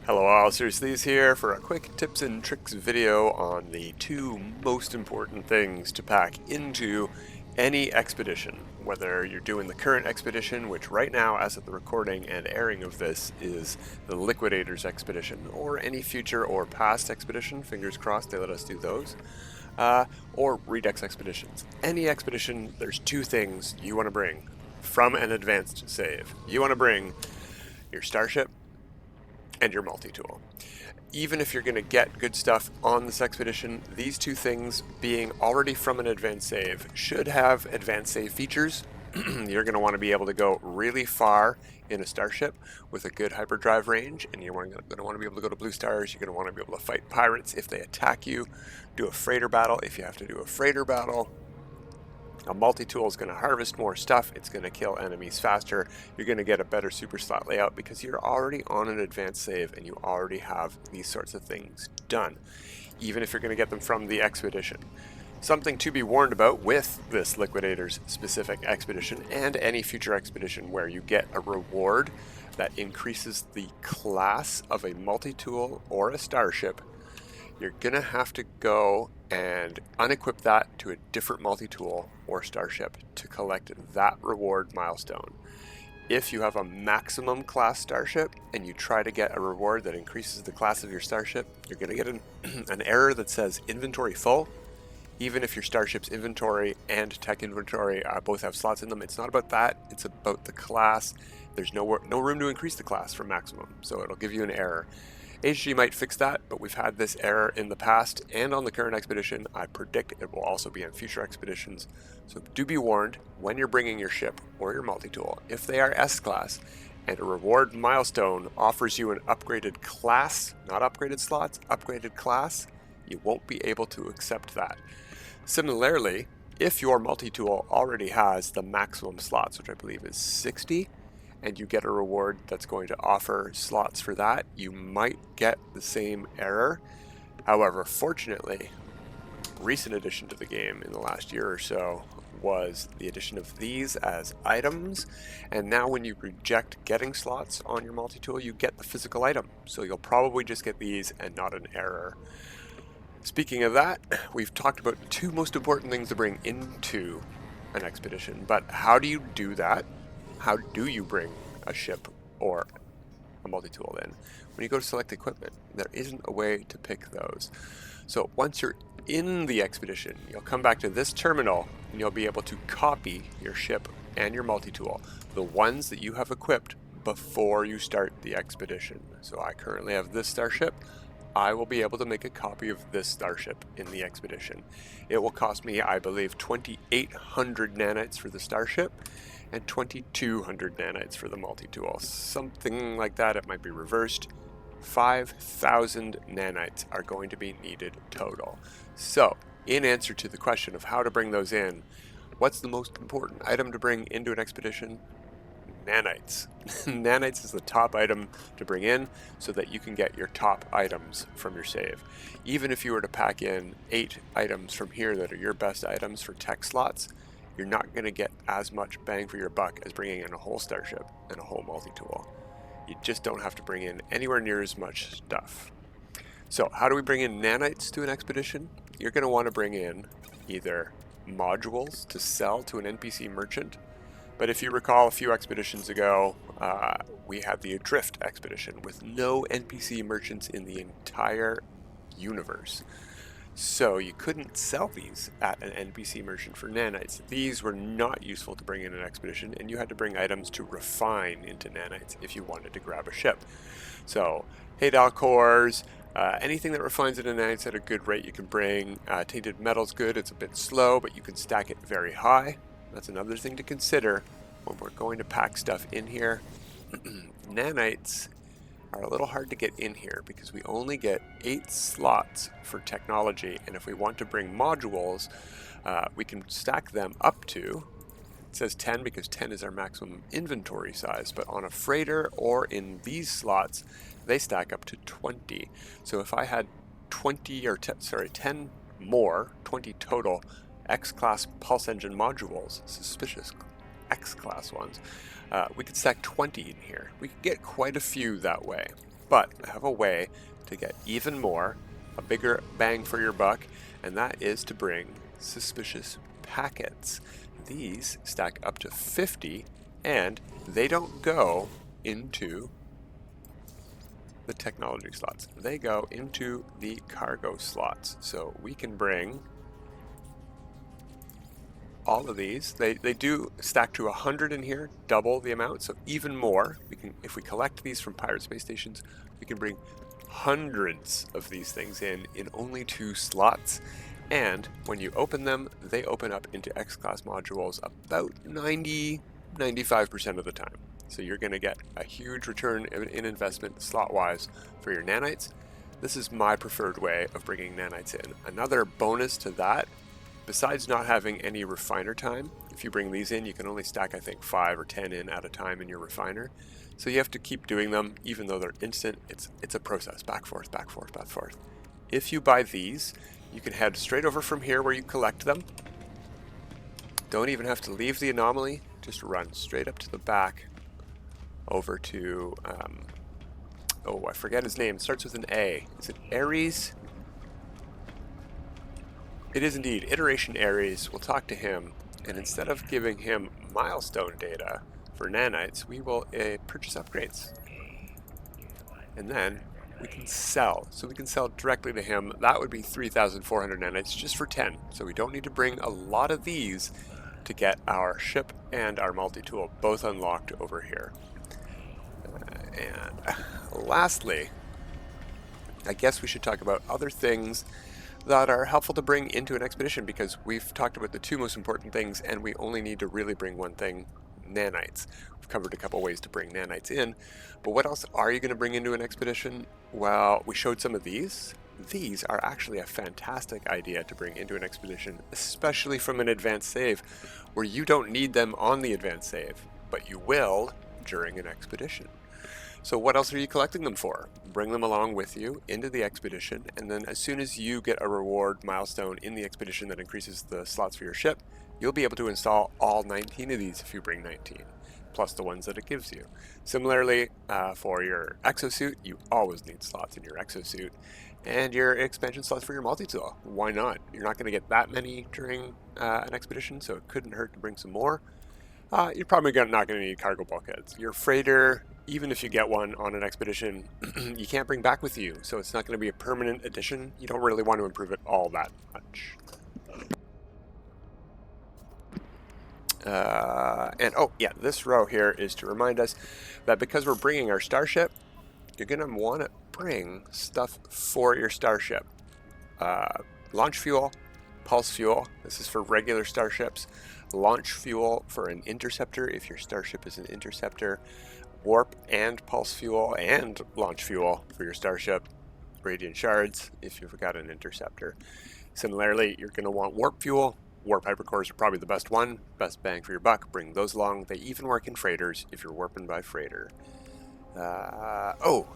Hello all, Seriously's here for a quick tips and tricks video on the two most important things to pack into any expedition. Whether you're doing the current expedition, which right now, as of the recording and airing of this, is the Liquidators expedition, or any future or past expedition, fingers crossed they let us do those, or Redux expeditions. Any expedition, there's two things you want to bring from an advanced save. You want to bring your starship and your multi-tool. Even if you're going to get good stuff on this expedition, these two things, being already from an advanced save, should have advanced save features. You're going to want to be able to go really far in a starship with a good hyperdrive range, and you're going to want to be able to go to blue stars. You're going to want to be able to fight pirates if they attack you, do a freighter battle if you have to do a freighter battle. A multi-tool is going to harvest more stuff, it's going to kill enemies faster, you're going to get a better super slot layout because you're already on an advanced save and you already have these sorts of things done, even if you're going to get them from the expedition. Something to be warned about with this Liquidators specific expedition and any future expedition where you get a reward that increases the class of a multi-tool or a starship, you're going to have to go and unequip that to a different multi-tool or starship to collect that reward milestone. If you have a maximum class starship and you try to get a reward that increases the class of your starship, you're going to get an error that says inventory full. Even if your starship's inventory and tech inventory both have slots in them, it's not about that, it's about the class. There's no room to increase the class from maximum, so it'll give you an error. HG might fix that, but we've had this error in the past and on the current expedition. I predict it will also be on future expeditions. So do be warned when you're bringing your ship or your multi-tool, if they are S-class and a reward milestone offers you an upgraded class, not upgraded slots, upgraded class, you won't be able to accept that. Similarly, if your multi-tool already has the maximum slots, which I believe is 60, and you get a reward that's going to offer slots for that, you might get the same error. However, fortunately, recent addition to the game in the last year or so was the addition of these as items, and now when you reject getting slots on your multi-tool, you get the physical item. So you'll probably just get these and not an error. Speaking of that, we've talked about the two most important things to bring into an expedition, but how do you do that? How do you bring a ship or a multi-tool in? When you go to select equipment, there isn't a way to pick those. So once you're in the expedition, you'll come back to this terminal and you'll be able to copy your ship and your multi-tool, the ones that you have equipped before you start the expedition. So I currently have this starship. I will be able to make a copy of this starship in the expedition. It will cost me, I believe, 2,800 nanites for the starship and 2,200 nanites for the multi-tool. Something like that. It might be reversed. 5,000 nanites are going to be needed total. So, in answer to the question of how to bring those in, what's the most important item to bring into an expedition? Nanites. Nanites is the top item to bring in so that you can get your top items from your save. Even if you were to pack in 8 items from here that are your best items for tech slots, you're not going to get as much bang for your buck as bringing in a whole starship and a whole multi-tool. You just don't have to bring in anywhere near as much stuff. So how do we bring in nanites to an expedition? You're going to want to bring in either modules to sell to an NPC merchant, but if you recall a few expeditions ago, we had the Adrift expedition with no NPC merchants in the entire universe. So you couldn't sell these at an NPC merchant for nanites. These were not useful to bring in an expedition, and you had to bring items to refine into nanites if you wanted to grab a ship. So Hadal cores, anything that refines into nanites at a good rate you can bring. Tainted metal's good, it's a bit slow, but you can stack it very high. That's another thing to consider when we're going to pack stuff in here. Nanites are a little hard to get in here because we only get 8 slots for technology, and if we want to bring modules, we can stack them up to, it says 10 because 10 is our maximum inventory size, but on a freighter or in these slots, they stack up to 20. So if I had 10 more, 20 total X-class pulse engine modules, suspicious X-class ones, we could stack 20 in here. We could get quite a few that way. but I have a way to get even more, a bigger bang for your buck, and that is to bring suspicious packets. These stack up to 50, and they don't go into the technology slots. They go into the cargo slots. So we can bring all of these. They do stack to 100 in here, double the amount, so even more. We can, if we collect these from pirate space stations, we can bring hundreds of these things in only 2 slots. And when you open them, they open up into X-Class modules about 95% of the time. So you're going to get a huge return in investment slot-wise for your nanites. This is my preferred way of bringing nanites in. Another bonus to that, besides not having any refiner time, if you bring these in, you can only stack, I think, 5 or 10 in at a time in your refiner. So you have to keep doing them, even though they're instant. It's a process, back, forth, back, forth, back, forth. If you buy these, you can head straight over from here where you collect them. Don't even have to leave the anomaly, just run straight up to the back over to, oh, I forget his name. It starts with an A. Is it Ares? It is indeed. Iteration Ares. We'll talk to him, and instead of giving him milestone data for nanites, we will purchase upgrades. And then we can sell. So we can sell directly to him. That would be 3,400 nanites just for 10. So we don't need to bring a lot of these to get our ship and our multi-tool both unlocked over here. And lastly, I guess we should talk about other things that are helpful to bring into an expedition, because we've talked about the 2 most important things and we only need to really bring one thing, nanites. We've covered a couple ways to bring nanites in, but what else are you going to bring into an expedition? Well, we showed some of these. These are actually a fantastic idea to bring into an expedition, especially from an advanced save, where you don't need them on the advanced save, but you will during an expedition. So what else are you collecting them for? Bring them along with you into the expedition, and then as soon as you get a reward milestone in the expedition that increases the slots for your ship, you'll be able to install all 19 of these if you bring 19, plus the ones that it gives you. Similarly, for your exosuit, you always need slots in your exosuit, and your expansion slots for your multi-tool. Why not? You're not going to get that many during an expedition, so it couldn't hurt to bring some more. You're probably not going to need cargo bulkheads. Your freighter, even if you get one on an expedition, you can't bring back with you, so it's not going to be a permanent addition. You don't really want to improve it all that much. And oh yeah, this row here is to remind us that because we're bringing our starship, you're going to want to bring stuff for your starship. Launch fuel, pulse fuel, this is for regular starships. Launch fuel for an interceptor if your starship is an interceptor. Warp and pulse fuel and launch fuel for your starship. Radiant shards if you've got an interceptor. Similarly, you're going to want warp fuel. Warp hypercores are probably the best one. Best bang for your buck. Bring those along. They even work in freighters if you're warping by freighter.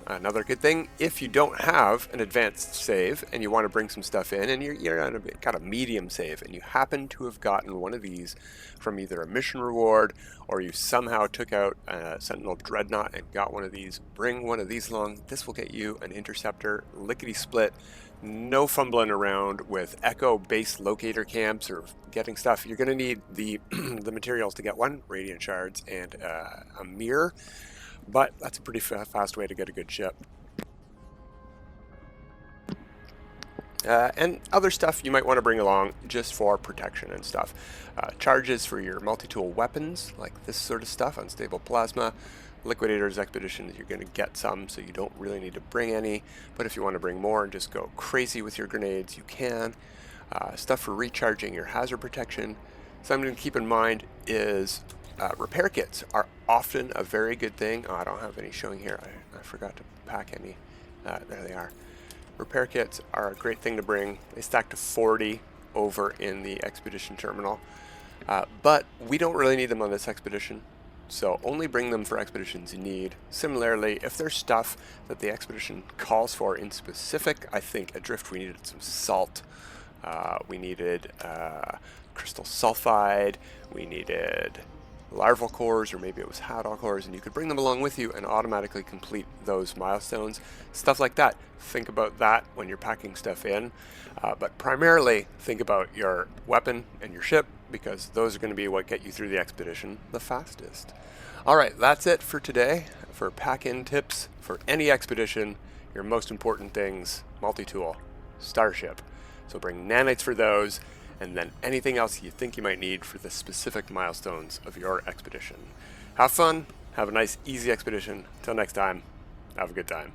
Another good thing, if you don't have an advanced save and you want to bring some stuff in, and you're on a medium save, and you happen to have gotten one of these from either a mission reward or you somehow took out a Sentinel Dreadnought and got one of these, bring one of these along. This will get you an interceptor, lickety split, no fumbling around with Echo base locator camps or getting stuff. You're going to need the the materials to get one, Radiant shards and a mirror. But that's a pretty fast way to get a good ship. And other stuff you might want to bring along just for protection and stuff. Charges for your multi-tool weapons, like this sort of stuff, unstable plasma. Liquidator's Expedition, you're going to get some, so you don't really need to bring any. But if you want to bring more and just go crazy with your grenades, you can. Stuff for recharging your hazard protection. Something to keep in mind is repair kits are often a very good thing. Oh, I don't have any showing here. I forgot to pack any. There they are. Repair kits are a great thing to bring. They stack to 40 over in the expedition terminal. But we don't really need them on this expedition, so only bring them for expeditions you need. Similarly, if there's stuff that the expedition calls for in specific, I think adrift we needed some salt. We needed crystal sulfide. We needed larval cores, or maybe it was hadal cores, and you could bring them along with you and automatically complete those milestones. Stuff like that. Think about that when you're packing stuff in, but primarily think about your weapon and your ship, because those are going to be what get you through the expedition the fastest. Alright, that's it for today for pack-in tips for any expedition. Your most important things: multi-tool, starship. So bring nanites for those, and then anything else you think you might need for the specific milestones of your expedition. Have fun, have a nice easy expedition. Till next time, have a good time.